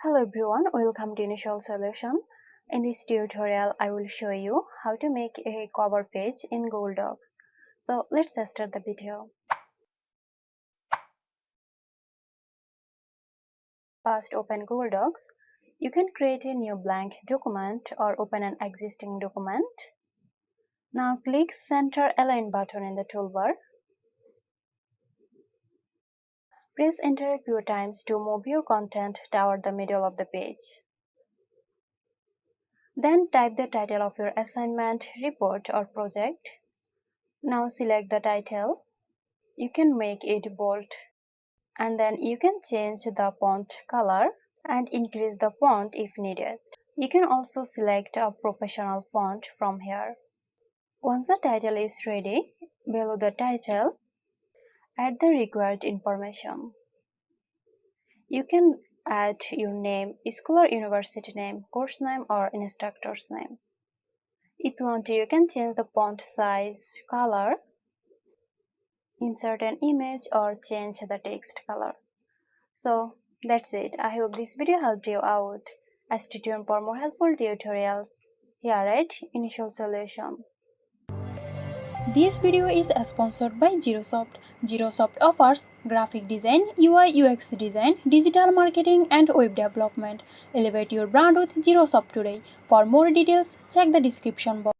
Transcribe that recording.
Hello everyone, welcome to Initial Solution. In this tutorial, I will show you how to make a cover page in Google Docs. So let's start the video. First, open Google Docs. You can create a new blank document or open an existing document. Now click Center Align button in the toolbar. Press Enter a few times to move your content toward the middle of the page. Then type the title of your assignment, report, or project. Now select the title. You can make it bold and then you can change the font color and increase the font if needed. You can also select a professional font from here. Once the title is ready, below the title, add the required information. You can add your name, school or university name, course name, or instructor's name. If you want to, you can change the font size, color, insert an image, or change the text color. So that's it. I hope this video helped you out. Stay tuned for more helpful tutorials here at Initial Solution. This video is sponsored by Girosoft. Girosoft offers graphic design, UI UX design, digital marketing and web development. Elevate your brand with Girosoft today. For more details, check the description box.